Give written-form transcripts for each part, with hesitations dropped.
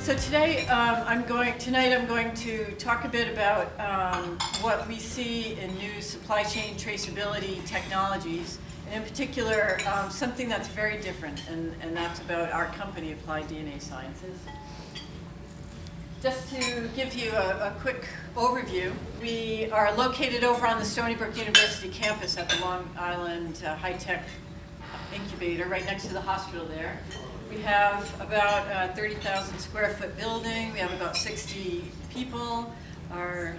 So today, tonight I'm going to talk a bit about what we see in new supply chain traceability technologies, and in particular, something that's very different, and that's about our company, Applied DNA Sciences. Just to give you a quick overview, we are located over on the Stony Brook University campus at the Long Island High-Tech Incubator, right next to the hospital there. We have about a 30,000 square foot building. We have about 60 people, are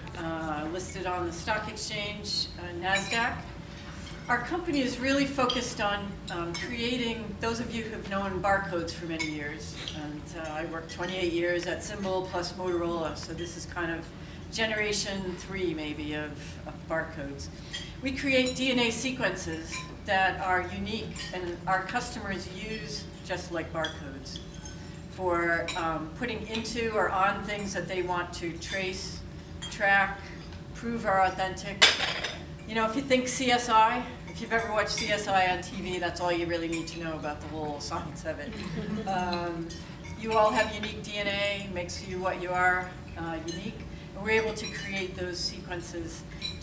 listed on the stock exchange, NASDAQ. Our company is really focused on creating, those of you who have known barcodes for many years, and I worked 28 years at Symbol plus Motorola, so this is kind of generation 3 maybe of barcodes. We create DNA sequences that are unique and our customers use just like barcodes for putting into or on things that they want to trace, track, prove are authentic. You know, if you think CSI, if you've ever watched CSI on TV, that's all you really need to know about the whole science of it. You all have unique DNA, makes you what you are, unique. And we're able to create those sequences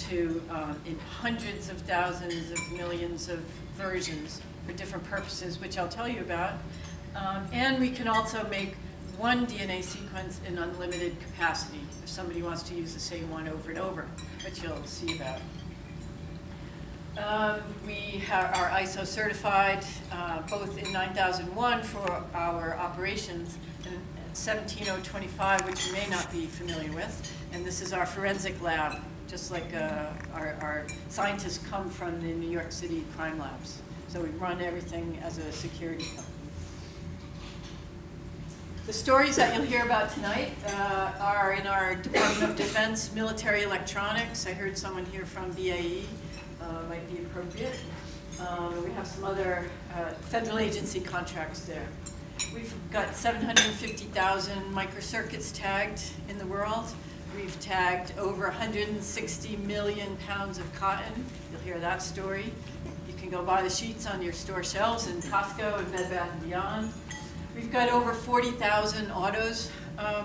to in hundreds of thousands of millions of versions for different purposes, which I'll tell you about. And we can also make one DNA sequence in unlimited capacity if somebody wants to use the same one over and over, which you'll see about. We are ISO certified both in 9001 for our operations and 17025, which you may not be familiar with. And this is our forensic lab, just like our scientists come from the New York City crime labs. So we run everything as a security company. The stories that you'll hear about tonight are in our Department of Defense military electronics. I heard someone here from BAE. Might be appropriate. We have some other federal agency contracts there. We've got 750,000 microcircuits tagged in the world. We've tagged over 160 million pounds of cotton. You'll hear that story. You can go buy the sheets on your store shelves in Costco and Bed Bath & Beyond. We've got over 40,000 autos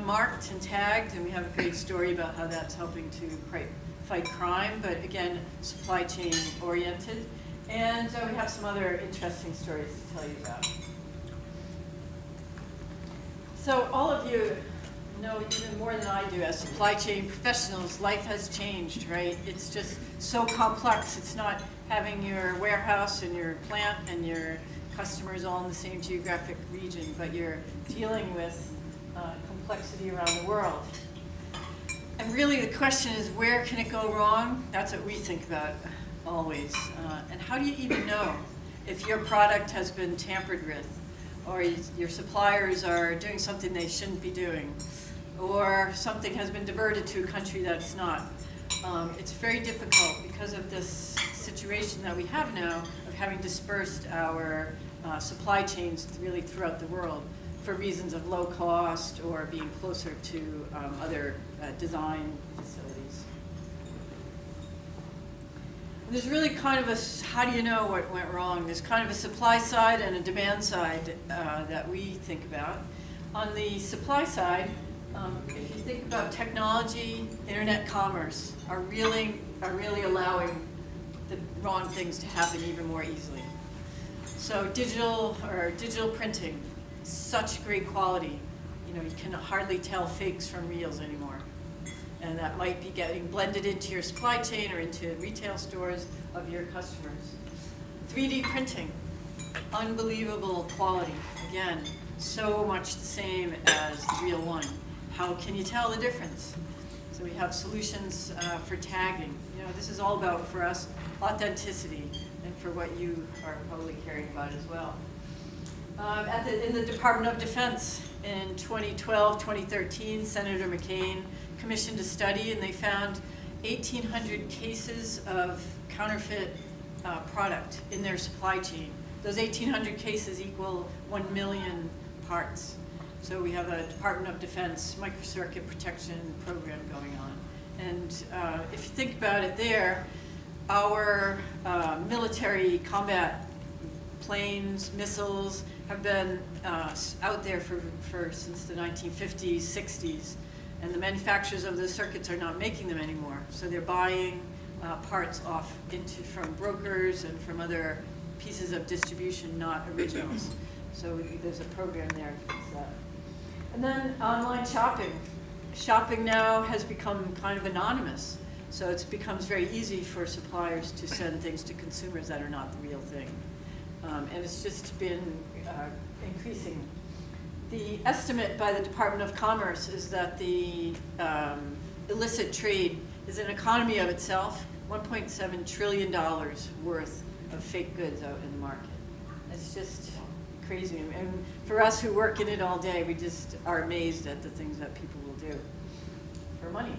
marked and tagged, and we have a great story about how that's helping to fight crime, but again, supply chain oriented. And we have some other interesting stories to tell you about. So all of you know even more than I do as supply chain professionals, life has changed, right? It's just so complex. It's not having your warehouse and your plant and your customers all in the same geographic region, but you're dealing with complexity around the world. And really the question is, where can it go wrong? That's what we think about always. And how do you even know if your product has been tampered with, or your suppliers are doing something they shouldn't be doing, or something has been diverted to a country that's not? It's very difficult because of this situation that we have now of having dispersed our supply chains really throughout the world for reasons of low cost or being closer to other design facilities. There's really kind of a, how do you know what went wrong? There's kind of a supply side and a demand side that we think about. On the supply side, if you think about technology, internet commerce are really allowing the wrong things to happen even more easily. So digital printing, such great quality. You know, you can hardly tell fakes from reals anymore. And that might be getting blended into your supply chain or into retail stores of your customers. 3D printing, unbelievable quality. Again, so much the same as the real one. How can you tell the difference? So we have solutions for tagging. You know, this is all about, for us, authenticity, and for what you are probably caring about as well. In the Department of Defense in 2012, 2013, Senator McCain commissioned a study, and they found 1,800 cases of counterfeit product in their supply chain. Those 1,800 cases equal 1 million parts. So we have a Department of Defense microcircuit protection program going on. And if you think about it there, our military combat planes, missiles, have been out there since the 1950s, 60s, and the manufacturers of those circuits are not making them anymore. So they're buying parts off from brokers and from other pieces of distribution, not originals. So there's a program there to fix that. And then online shopping. Shopping now has become kind of anonymous. So it becomes very easy for suppliers to send things to consumers that are not the real thing. And it's just been increasing. The estimate by the Department of Commerce is that the illicit trade is an economy of itself, $1.7 trillion worth of fake goods out in the market. It's just crazy. And for us who work in it all day, we just are amazed at the things that people will do for money.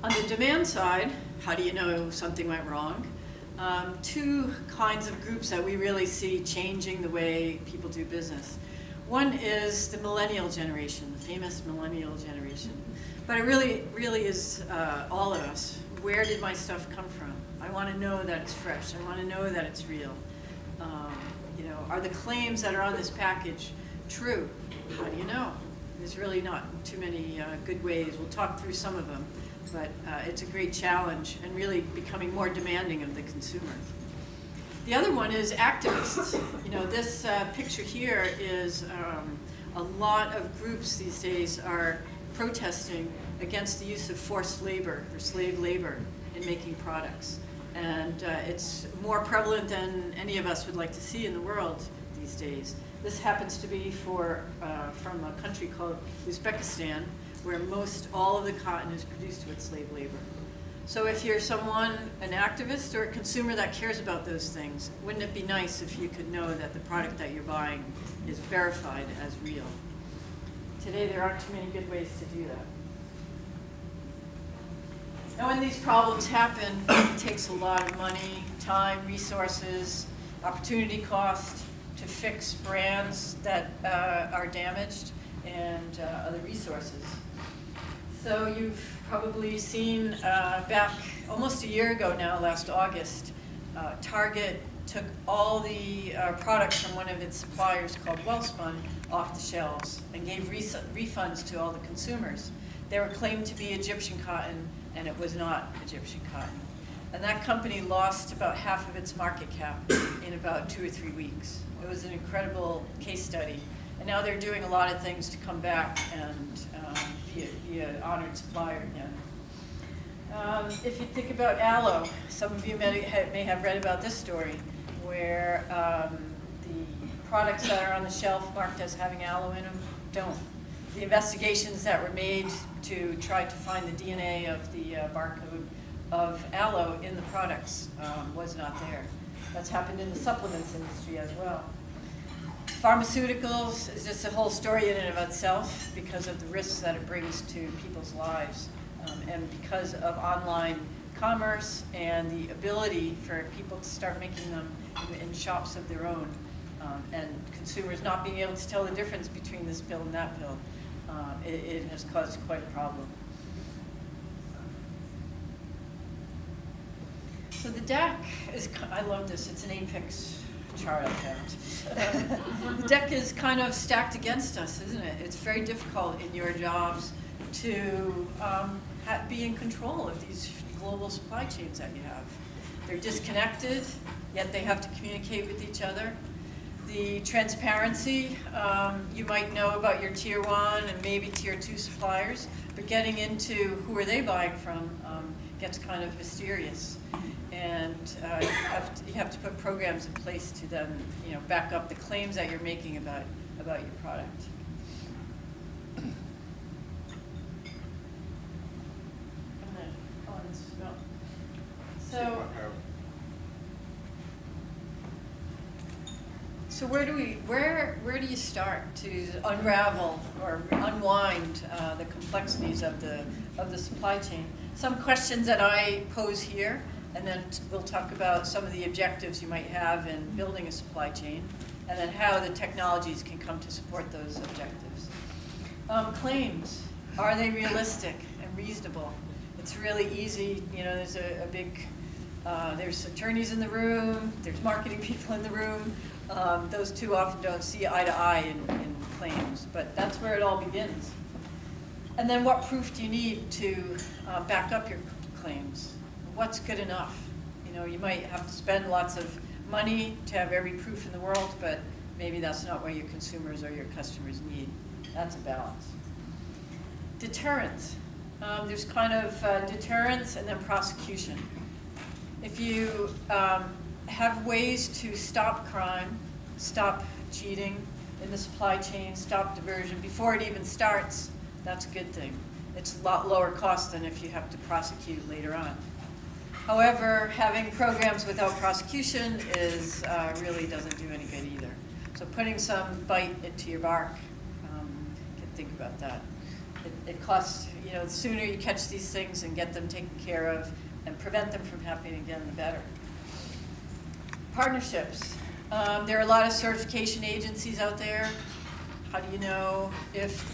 On the demand side, how do you know something went wrong? Two kinds of groups that we really see changing the way people do business. One is the millennial generation, the famous millennial generation. But it really is all of us. Where did my stuff come from? I want to know that it's fresh. I want to know that it's real. You know, are the claims that are on this package true? How do you know? There's really not too many good ways. We'll talk through some of them. But it's a great challenge and really becoming more demanding of the consumer. The other one is activists. You know, this picture here is a lot of groups these days are protesting against the use of forced labor or slave labor in making products. And it's more prevalent than any of us would like to see in the world these days. This happens to be from a country called Uzbekistan, where most all of the cotton is produced with slave labor. So if you're someone, an activist or a consumer that cares about those things, wouldn't it be nice if you could know that the product that you're buying is verified as real? Today there aren't too many good ways to do that. Now when these problems happen, it takes a lot of money, time, resources, opportunity cost to fix brands that are damaged and other resources. So you've probably seen back almost a year ago now, last August, Target took all the products from one of its suppliers called Wellspun off the shelves and gave refunds to all the consumers. They were claimed to be Egyptian cotton, and it was not Egyptian cotton. And that company lost about half of its market cap in about 2 or 3 weeks. It was an incredible case study. And now they're doing a lot of things to come back and be an honored supplier again. If you think about Aloe, some of you may have read about this story, where the products that are on the shelf marked as having aloe in them don't. The investigations that were made to try to find the DNA of the barcode of aloe in the products was not there. That's happened in the supplements industry as well. Pharmaceuticals is just a whole story in and of itself because of the risks that it brings to people's lives and because of online commerce and the ability for people to start making them in shops of their own and consumers not being able to tell the difference between this pill and that pill. It has caused quite a problem. So the deck is, I love this, it's an apex chart I found. The deck is kind of stacked against us, isn't it? It's very difficult in your jobs to be in control of these global supply chains that you have. They're disconnected, yet they have to communicate with each other. The transparency, you might know about your tier 1 and maybe tier 2 suppliers, but getting into who are they buying from gets kind of mysterious. And you have to put programs in place to then, back up the claims that you're making about your product. So where do you start to unravel or unwind the complexities of the supply chain? Some questions that I pose here, and then we'll talk about some of the objectives you might have in building a supply chain, and then how the technologies can come to support those objectives. Claims, are they realistic and reasonable? It's really easy, there's a big There's attorneys in the room, there's marketing people in the room. Those two often don't see eye to eye in claims, but that's where it all begins. And then what proof do you need to back up your claims? What's good enough? You know, you might have to spend lots of money to have every proof in the world, but maybe that's not what your consumers or your customers need. That's a balance. Deterrence. There's kind of deterrence and then prosecution. If you have ways to stop crime, stop cheating in the supply chain, stop diversion before it even starts, that's a good thing. It's a lot lower cost than if you have to prosecute later on. However, having programs without prosecution is really doesn't do any good either. So putting some bite into your bark, you can think about that. It costs, you know, the sooner you catch these things and get them taken care of and prevent them from happening again, the better. Partnerships. There are a lot of certification agencies out there. How do you know if,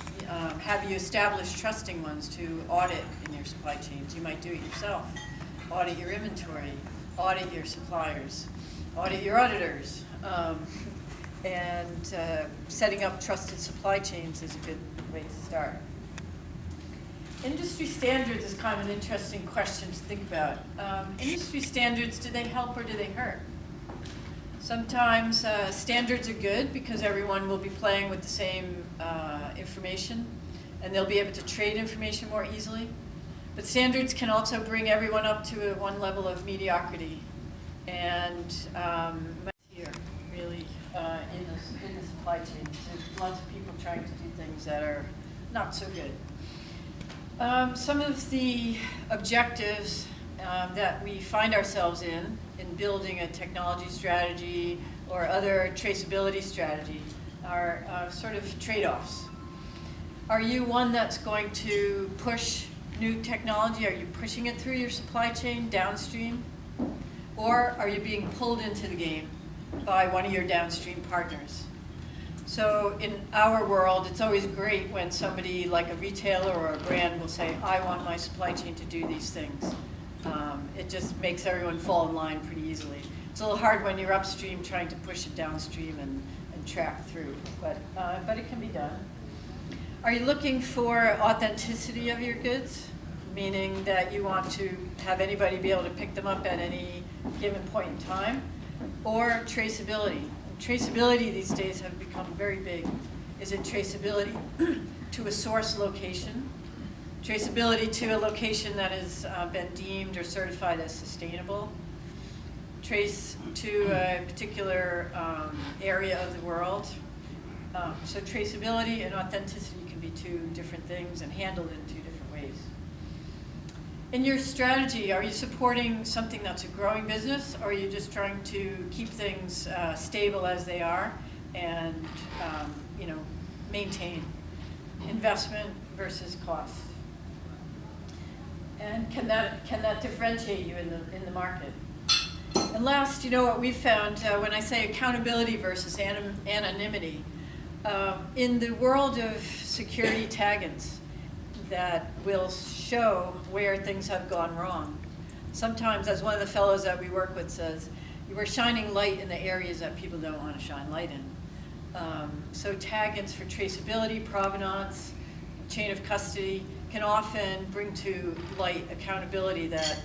have you established trusting ones to audit in your supply chains? You might do it yourself. Audit your inventory, audit your suppliers, audit your auditors. And setting up trusted supply chains is a good way to start. Industry standards is kind of an interesting question to think about. Industry standards, do they help or do they hurt? Sometimes standards are good because everyone will be playing with the same information and they'll be able to trade information more easily. But standards can also bring everyone up to one level of mediocrity. And here, really, in the supply chain, there's lots of people trying to do things that are not so good. Some of the objectives that we find ourselves in building a technology strategy or other traceability strategy are sort of trade-offs. Are you one that's going to push new technology? Are you pushing it through your supply chain downstream? Or are you being pulled into the game by one of your downstream partners? So in our world, it's always great when somebody like a retailer or a brand will say, I want my supply chain to do these things. It just makes everyone fall in line pretty easily. It's a little hard when you're upstream trying to push it downstream and track through, but it can be done. Are you looking for authenticity of your goods? Meaning that you want to have anybody be able to pick them up at any given point in time? Or traceability? Traceability these days have become very big. Is it traceability to a source location? Traceability to a location that has been deemed or certified as sustainable? Trace to a particular area of the world? So traceability and authenticity can be two different things and handled in two different ways. In your strategy, are you supporting something that's a growing business, or are you just trying to keep things stable as they are and maintain investment versus cost? And can that differentiate you in the market? And last, what we've found when I say accountability versus anonymity, in the world of security taggants that will show where things have gone wrong. Sometimes, as one of the fellows that we work with says, we're shining light in the areas that people don't want to shine light in. So taggants for traceability, provenance, chain of custody can often bring to light accountability that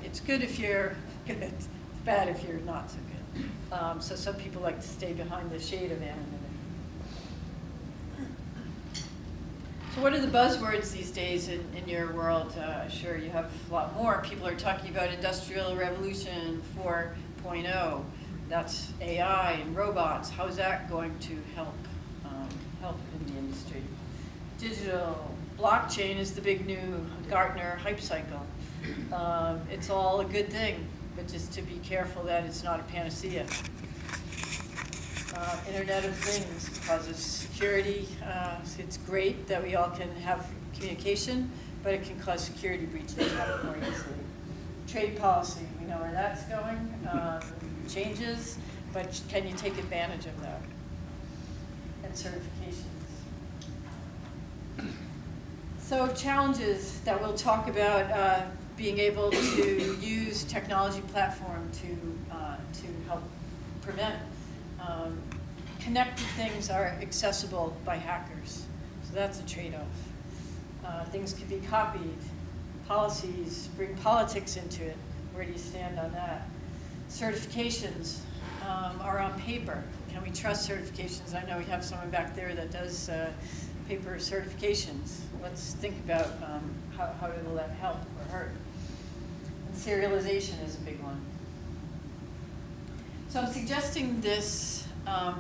it's good if you're good, it's bad if you're not so good. So some people like to stay behind the shade of anonymity. So what are the buzzwords these days in your world? Sure, you have a lot more. People are talking about Industrial Revolution 4.0. That's AI and robots. How is that going to help in the industry? Digital blockchain is the big new Gartner hype cycle. It's all a good thing, but just to be careful that it's not a panacea. Internet of Things causes security. It's great that we all can have communication, but it can cause security breaches more easily. Trade policy, we know where that's going. Changes, but can you take advantage of that? And certifications. So challenges that we'll talk about. being able to use technology platform to help prevent. Connected things are accessible by hackers, so that's a trade-off. Things can be copied. Policies bring politics into it. Where do you stand on that? Certifications are on paper. Can we trust certifications? I know we have someone back there that does paper certifications. Let's think about how will that help or hurt. And serialization is a big one. So I'm suggesting this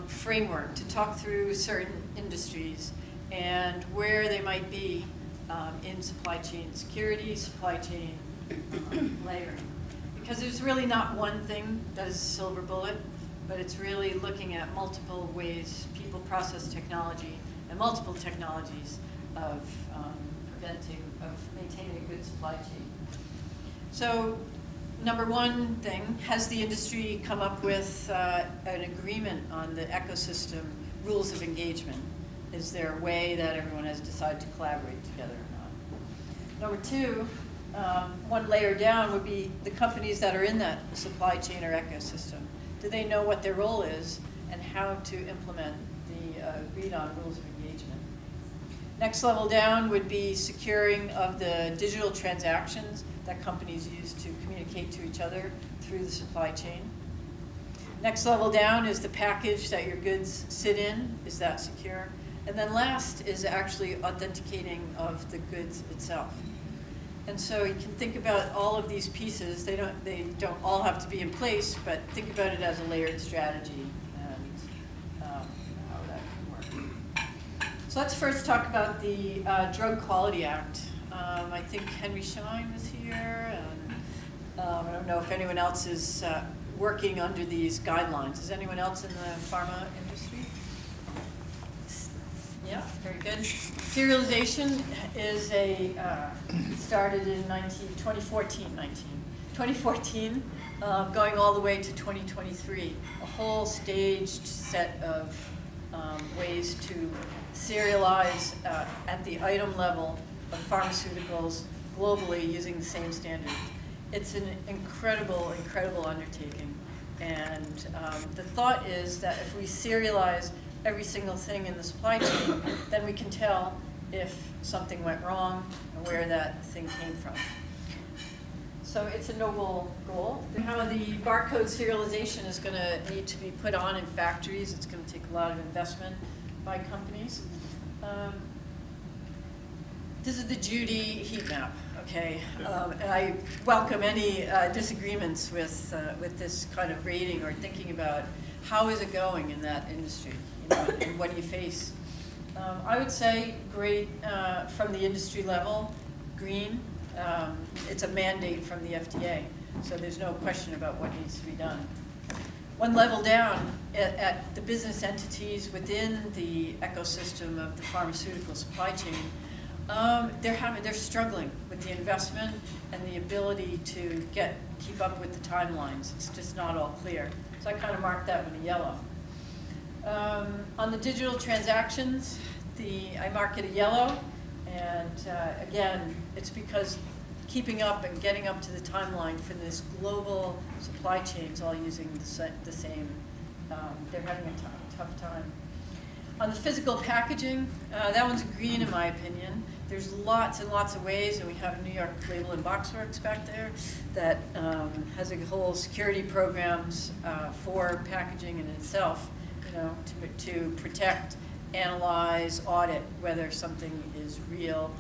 framework to talk through certain industries and where they might be in supply chain security, supply chain layering. Because there's really not one thing that is a silver bullet, but it's really looking at multiple ways, people, process, technology, and multiple technologies of maintaining a good supply chain. So, number one thing, has the industry come up with an agreement on the ecosystem rules of engagement? Is there a way that everyone has decided to collaborate together or not? Number two, one layer down would be the companies that are in that supply chain or ecosystem. Do they know what their role is and how to implement the agreed on rules of engagement? Next level down would be securing of the digital transactions that companies use to communicate to each other through the supply chain. Next level down is the package that your goods sit in. Is that secure? And then last is actually authenticating of the goods itself. And so you can think about all of these pieces. They don't all have to be in place, but think about it as a layered strategy and how that can work. So let's first talk about the Drug Quality Act. I think Henry Schein was here, and I don't know if anyone else is working under these guidelines. Is anyone else in the pharma industry? Yeah, very good. Serialization is started in 2014, going all the way to 2023. A whole staged set of ways to serialize at the item level of pharmaceuticals globally using the same standard. It's an incredible, incredible undertaking. And the thought is that if we serialize every single thing in the supply chain, then we can tell if something went wrong and where that thing came from. So it's a noble goal. How the barcode serialization is going to need to be put on in factories. It's going to take a lot of investment by companies. This is the Judy heat map, okay? And I welcome any disagreements with this kind of rating or thinking about how is it going in that industry, you know, and what do you face? I would say great from the industry level, green. It's a mandate from the FDA, so there's no question about what needs to be done. One level down, at the business entities within the ecosystem of the pharmaceutical supply chain, they're struggling with the investment and the ability to keep up with the timelines. It's just not all clear. So I kind of marked that one in yellow. On the digital transactions, I mark it a yellow, and again, it's because keeping up and getting up to the timeline for this global supply chain is all using the same. They're having a tough time. On the physical packaging, that one's green in my opinion. There's lots and lots of ways, and we have New York Label and Box Works back there that has a whole security programs for packaging in itself, you know, to protect, analyze, audit whether something is real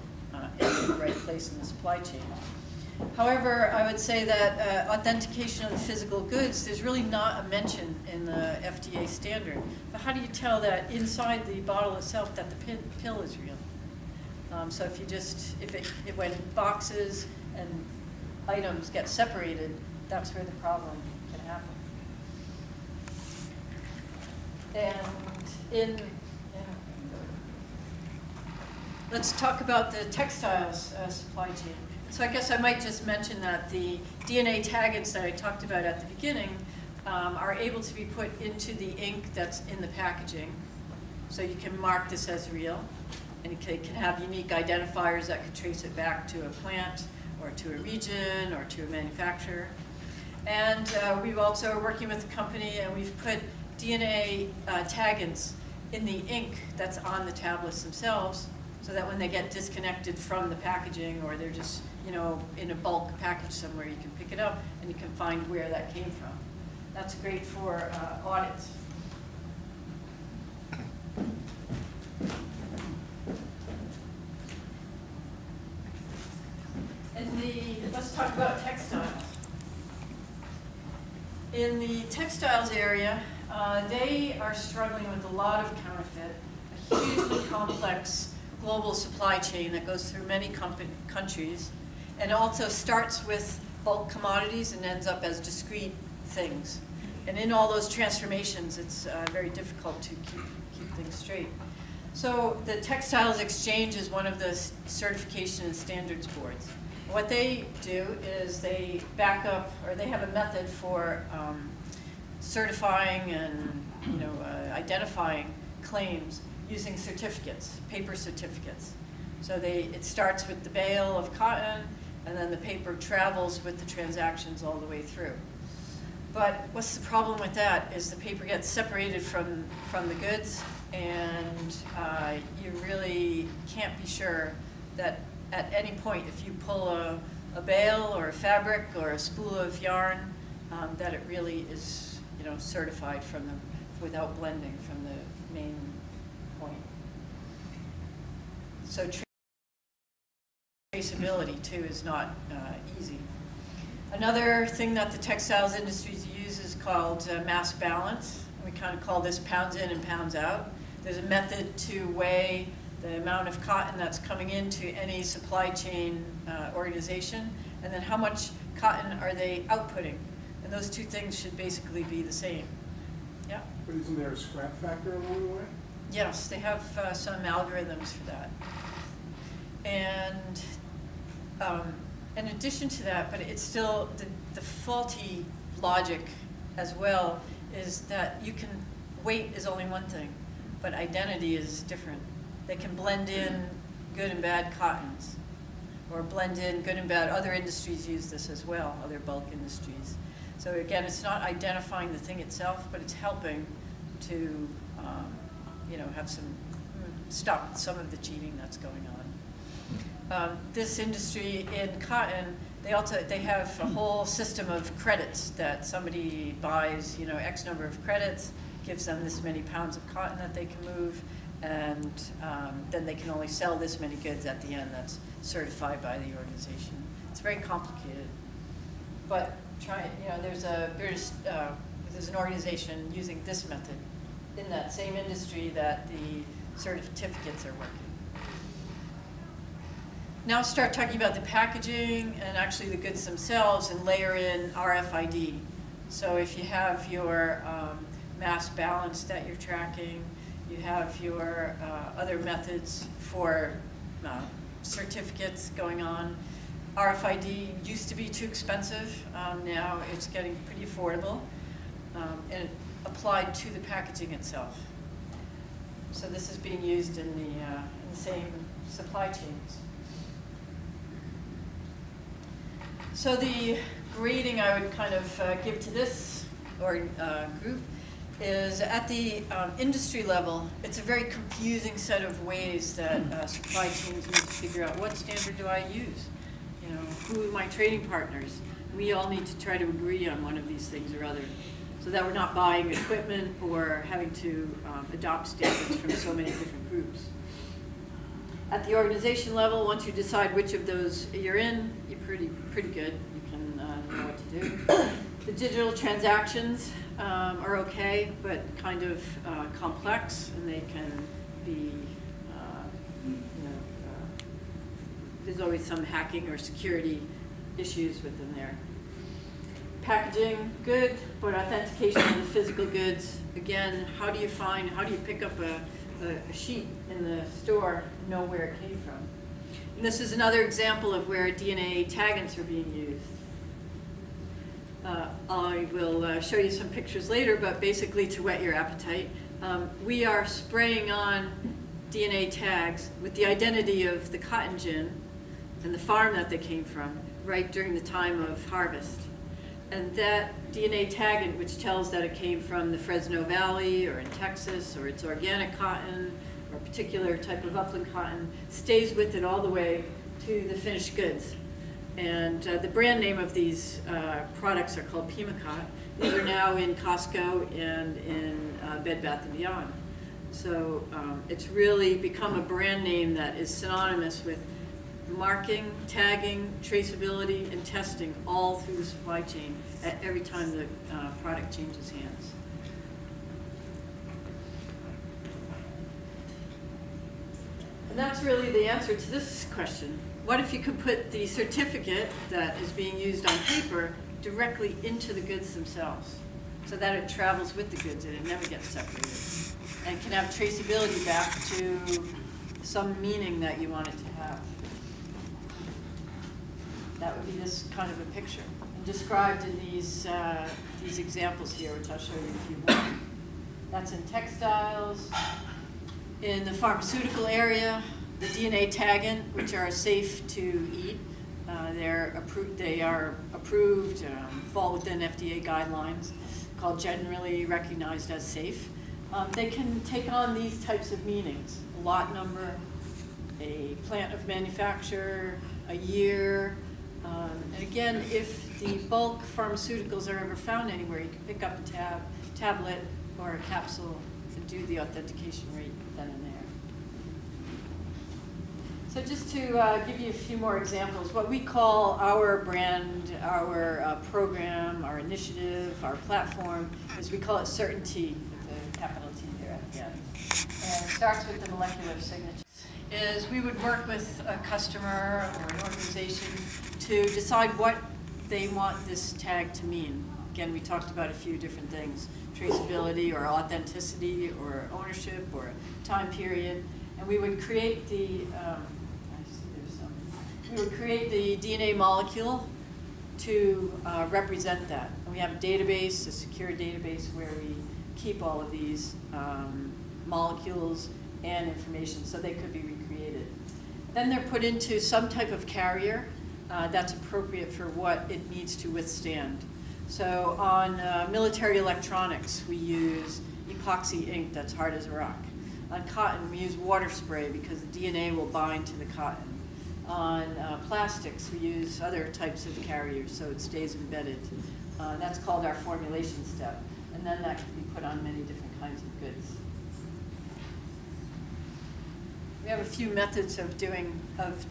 in the right place in the supply chain. However, I would say that authentication of the physical goods, there's really not a mention in the FDA standard. But how do you tell that inside the bottle itself that the pill is real? So when boxes and items get separated, that's where the problem can happen. And let's talk about the textiles supply chain. So I guess I might just mention that the DNA taggants that I talked about at the beginning are able to be put into the ink that's in the packaging. So you can mark this as real, and it can have unique identifiers that could trace it back to a plant or to a region or to a manufacturer. And we've also are working with a company, and we've put DNA taggants in the ink that's on the tablets themselves, so that when they get disconnected from the packaging, or they're just, you know, in a bulk package somewhere, you can pick it up and you can find where that came from. That's great for audits. Let's talk about textiles. In the textiles area, they are struggling with a lot of counterfeit, a hugely complex global supply chain that goes through many countries, and also starts with bulk commodities and ends up as discrete things. And in all those transformations, it's very difficult to keep things straight. So the Textiles Exchange is one of the certification and standards boards. What they do is they back up, or they have a method for certifying and identifying claims using certificates, paper certificates. So it starts with the bale of cotton, and then the paper travels with the transactions all the way through. But what's the problem with that is the paper gets separated from the goods, and you really can't be sure that at any point, if you pull a bale or a fabric or a spool of yarn, that it really is, certified without blending from the main point. So traceability too is not easy. Another thing that the textiles industry uses is called mass balance. We kind of call this pounds in and pounds out. There's a method to weigh the amount of cotton that's coming into any supply chain organization, and then how much cotton are they outputting. And those two things should basically be the same. Yeah? But isn't there a scrap factor along the way? Yes, they have some algorithms for that. And in addition to that, but it's still the faulty logic as well, is that weight is only one thing, but identity is different. They can blend in good and bad cottons, or blend in good and bad. Other industries use this as well, other bulk industries. So again, it's not identifying the thing itself, but it's helping to stop some of the cheating that's going on. This industry in cotton, they have a whole system of credits that somebody buys, X number of credits, gives them this many pounds of cotton that they can move, and then they can only sell this many goods at the end. That's certified by the organization. It's very complicated, but there's an organization using this method in that same industry that the certificates are working. Now start talking about the packaging and actually the goods themselves, and layer in RFID. So if you have your mass balance that you're tracking, you have your other methods for certificates going on. RFID used to be too expensive. Now it's getting pretty affordable, and applied to the packaging itself. So this is being used in the same supply chains. So the grading I would kind of give to this group is at the industry level, it's a very confusing set of ways that supply chains need to figure out what standard do I use? Who are my trading partners? We all need to try to agree on one of these things or other, so that we're not buying equipment or having to adopt standards from so many different groups. At the organization level, once you decide which of those you're in, you're pretty good. You can know what to do. The digital transactions are okay, but kind of complex, and they can be, there's always some hacking or security issues within there. Packaging, good, but authentication of the physical goods, again, how do you pick up a sheet in the store and know where it came from? And this is another example of where DNA taggants are being used. I will show you some pictures later, but basically to whet your appetite, we are spraying on DNA tags with the identity of the cotton gin and the farm that they came from, right during the time of harvest. And that DNA taggant, which tells that it came from the Fresno Valley or in Texas, or it's organic cotton or a particular type of upland cotton, stays with it all the way to the finished goods. And the brand name of these products are called Pimacot. These are now in Costco and in Bed Bath & Beyond. So it's really become a brand name that is synonymous with marking, tagging, traceability, and testing all through the supply chain at every time the product changes hands. And that's really the answer to this question. What if you could put the certificate that is being used on paper directly into the goods themselves, so that it travels with the goods and it never gets separated, and can have traceability back to some meaning that you want it to have? That would be this kind of a picture, and described in these examples here, which I'll show you if you want. That's in textiles. In the pharmaceutical area, the DNA taggant, which are safe to eat, they are approved, fall within FDA guidelines, called generally recognized as safe. They can take on these types of meanings: a lot number, a plant of manufacture, a year. And again, if the bulk pharmaceuticals are ever found anywhere, you can pick up a tablet or a capsule and do the authentication right then and there. So just to give you a few more examples, what we call our brand, our program, our initiative, our platform, is we call it Certainty, with a capital T there at the end. And it starts with the molecular signature. Is we would work with a customer or an organization to decide what they want this tag to mean. Again, we talked about a few different things: traceability or authenticity or ownership or time period. And we would create the DNA molecule to represent that. And we have a database, a secure database, where we keep all of these molecules and information, so they could be recreated. Then they're put into some type of carrier that's appropriate for what it needs to withstand. So on military electronics, we use epoxy ink that's hard as a rock. On cotton, we use water spray because the DNA will bind to the cotton. On plastics, we use other types of carriers so it stays embedded. That's called our formulation step. And then that can be put on many different kinds of goods. We have a few methods of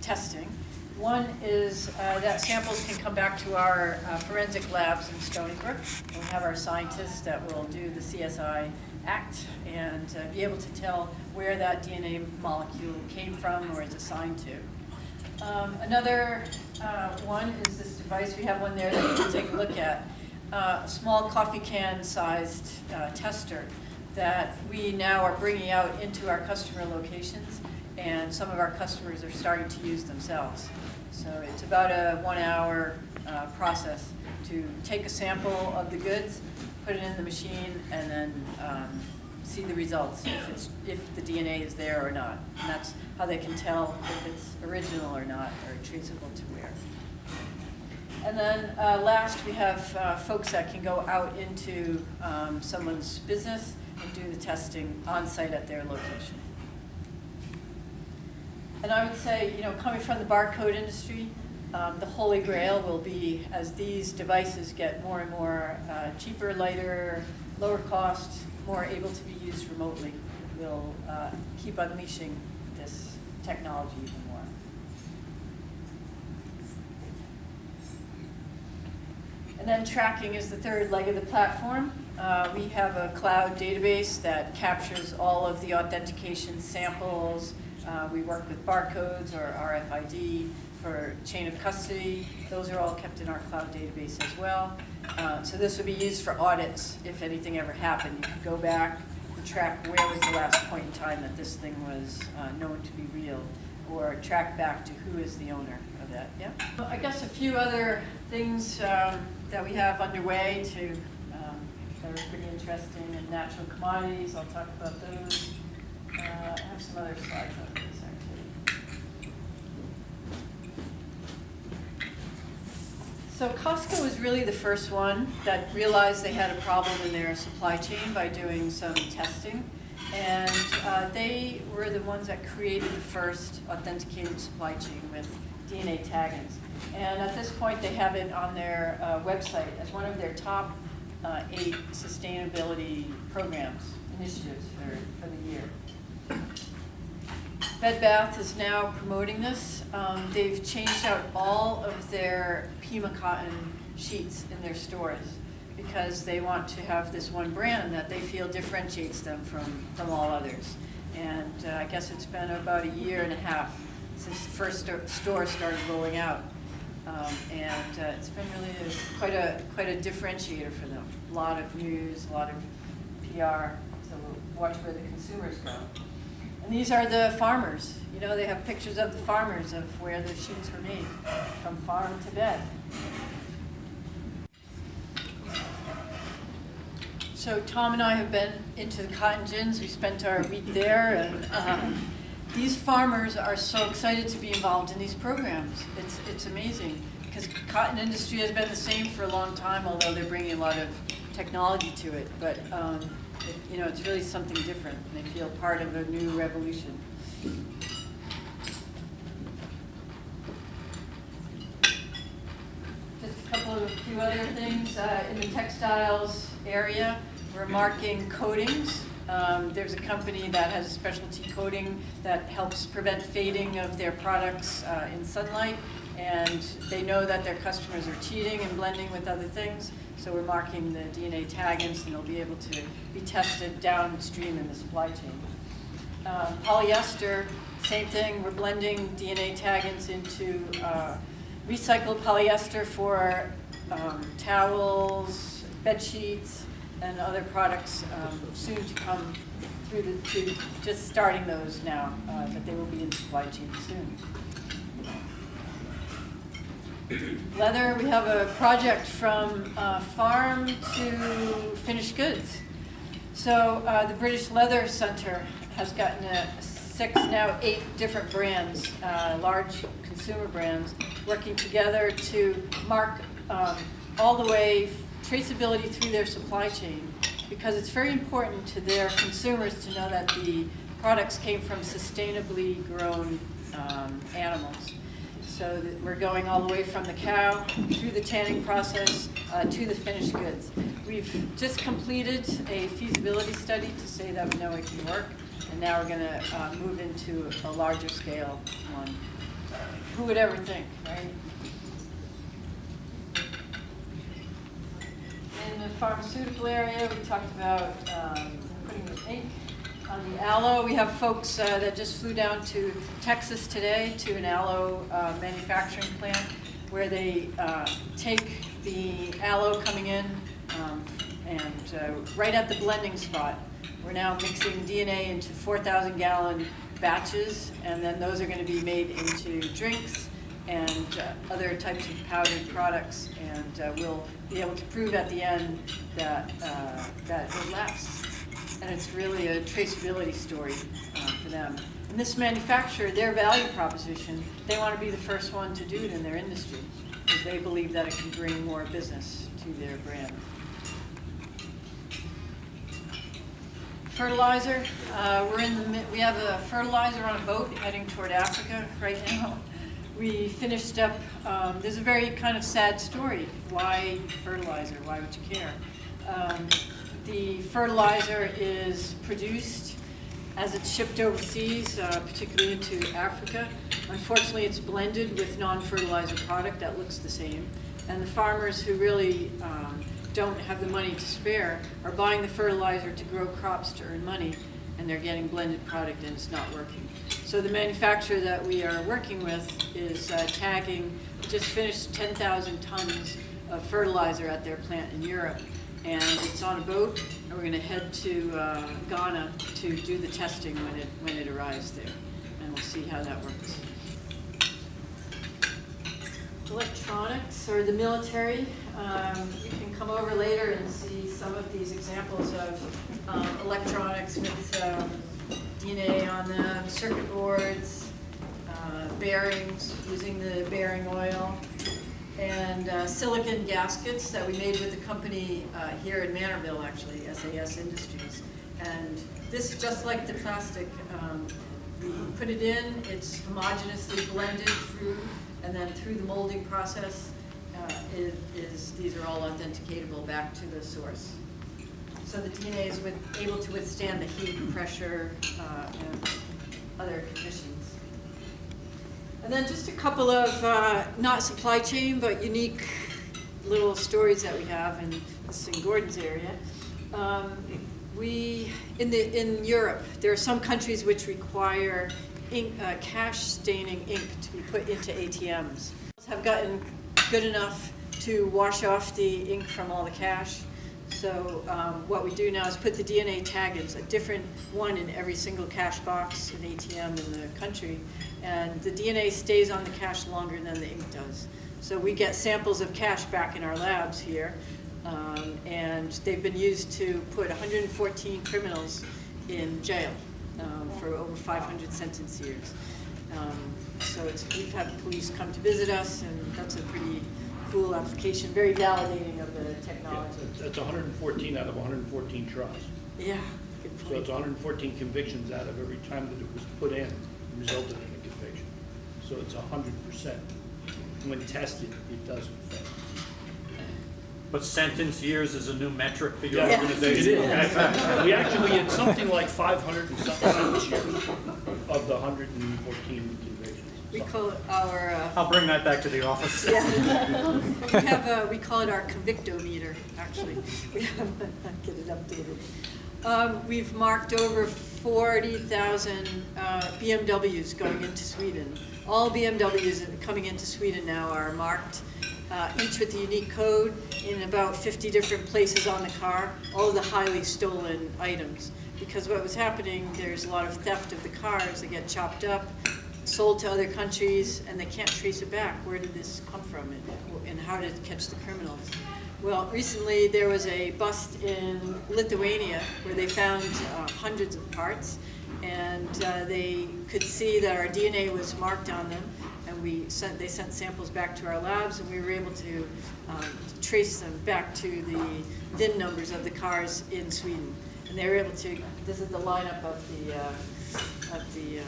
testing. One is that samples can come back to our forensic labs in Stony Brook. We have our scientists that will do the CSI Act and be able to tell where that DNA molecule came from or is assigned to. Another one is this device. We have one there that you can take a look at. A small coffee can sized tester that we now are bringing out into our customer locations, and some of our customers are starting to use themselves. So it's about a 1 hour process to take a sample of the goods, put it in the machine, and then see the results, if the DNA is there or not. And that's how they can tell if it's original or not, or traceable to where. And then last, we have folks that can go out into someone's business and do the testing on site at their location. And I would say, coming from the barcode industry, the holy grail will be, as these devices get more and more cheaper, lighter, lower cost, more able to be used remotely, we'll keep unleashing this technology even more. And then tracking is the third leg of the platform. We have a cloud database that captures all of the authentication samples. We work with barcodes or RFID for chain of custody. Those are all kept in our cloud database as well. So this would be used for audits if anything ever happened. You could go back and track where was the last point in time that this thing was known to be real, or track back to who is the owner of that. Yeah. Well, I guess a few other things that we have underway that are pretty interesting in natural commodities. I'll talk about those. I have some other slides on this actually. So Costco was really the first one that realized they had a problem in their supply chain by doing some testing. And they were the ones that created the first authenticated supply chain with DNA taggants. And at this point, they have it on their website as one of their top 8 sustainability programs, initiatives for the year. Bed Bath is now promoting this. They've changed out all of their Pima cotton sheets in their stores because they want to have this one brand that they feel differentiates them from all others. And I guess it's been about 1.5 years since the first store started rolling out. And it's been really quite a differentiator for them. A lot of news, a lot of PR, so we'll watch where the consumers go. And these are the farmers. You know, they have pictures of the farmers of where the sheets were made, from farm to bed. So Tom and I have been into the cotton gins. We spent our week there, and these farmers are so excited to be involved in these programs. It's amazing, because the cotton industry has been the same for a long time, although they're bringing a lot of technology to it. But you know, it's really something different. They feel part of a new revolution. Just a few other things in the textiles area. We're marking coatings. There's a company that has a specialty coating that helps prevent fading of their products in sunlight, and they know that their customers are cheating and blending with other things, so we're marking the DNA taggants, and they'll be able to be tested downstream in the supply chain. Polyester, same thing. We're blending DNA taggants into recycled polyester for towels, bed sheets, and other products soon to come through just starting those now, but they will be in supply chain soon. Leather, we have a project from farm to finished goods. So the British Leather Center has gotten 6, now 8 different brands, large consumer brands, working together to mark all the way traceability through their supply chain, because it's very important to their consumers to know that the products came from sustainably grown animals. So that we're going all the way from the cow through the tanning process to the finished goods. We've just completed a feasibility study to say that we know it can work, and now we're going to move into a larger scale one. Who would ever think, right? In the pharmaceutical area, we talked about putting the ink on the aloe. We have folks that just flew down to Texas today to an aloe manufacturing plant where they take the aloe coming in and right at the blending spot, we're now mixing DNA into 4,000-gallon batches, and then those are going to be made into drinks and other types of powdered products, and we'll be able to prove at the end that it lasts. And it's really a traceability story for them. And this manufacturer, their value proposition, they want to be the first one to do it in their industry, because they believe that it can bring more business to their brand. Fertilizer, we have a fertilizer on a boat heading toward Africa right now. We finished up, there's a very kind of sad story. Why fertilizer? Why would you care? The fertilizer is produced as it's shipped overseas, particularly into Africa. Unfortunately, it's blended with non-fertilizer product that looks the same. And the farmers who really don't have the money to spare are buying the fertilizer to grow crops to earn money, and they're getting blended product and it's not working. So the manufacturer that we are working with is tagging, just finished 10,000 tons of fertilizer at their plant in Europe. And it's on a boat, and we're going to head to Ghana to do the testing when it arrives there, and we'll see how that works. Electronics, or the military, you can come over later and see some of these examples of electronics with DNA on them, circuit boards, bearings, using the bearing oil. and silicon gaskets that we made with the company here in Manorville, actually, SAS Industries. And this, just like the plastic, we put it in, it's homogeneously blended through, and then through the molding process, these are all authenticatable back to the source. So the DNA is able to withstand the heat, pressure, and other conditions. And then just a couple of, not supply chain, but unique little stories that we have in this in Gordon's area. In Europe, there are some countries which require ink, cash staining ink to be put into ATMs. Have gotten good enough to wash off the ink from all the cash. So what we do now is put the DNA taggants, a different one in every single cash box and ATM in the country, and the DNA stays on the cash longer than the ink does. So we get samples of cash back in our labs here, and they've been used to put 114 criminals in jail for over 500 sentence years. So we've had police come to visit us, and that's a pretty cool application, very validating of the technology. Yeah, that's 114 out of 114 tries. Yeah, good point. So it's 114 convictions out of every time that it was put in, resulted in a conviction. So it's 100%. When tested, it doesn't fail. But sentence years is a new metric for your Yeah, organization? it is. We actually had something like 500 and something sentence years of the 114 convictions. We call it our, I'll bring that back to the office. yeah. We call it our convictometer, actually. We have, get it updated. We've marked over 40,000 BMWs going into Sweden. All BMWs coming into Sweden now are marked, each with a unique code in about 50 different places on the car, all of the highly stolen items. Because what was happening, there's a lot of theft of the cars that get chopped up, sold to other countries, and they can't trace it back. Where did this come from, and how did it catch the criminals? Well, recently there was a bust in Lithuania where they found hundreds of parts, and they could see that our DNA was marked on them, and they sent samples back to our labs, and we were able to trace them back to the VIN numbers of the cars in Sweden. And they were able to, this is the lineup of the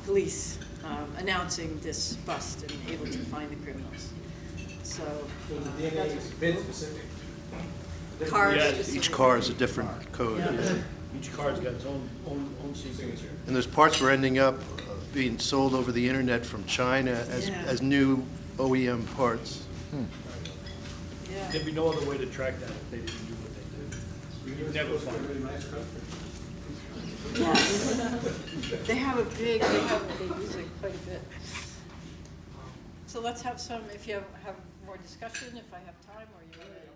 police announcing this bust and able to find the criminals. So the DNA is VIN specific. cars. Yeah, specific. Each car is a different code. Yeah. Each card's got its own signature. And those parts were ending up being sold over the internet from China as new OEM parts. Yeah. There'd be no other way to track that if they didn't do what they did. You'd never find it. Yes. They have a big, they use it quite a bit. So let's have some, if you have more discussion, if I have time, or you want to.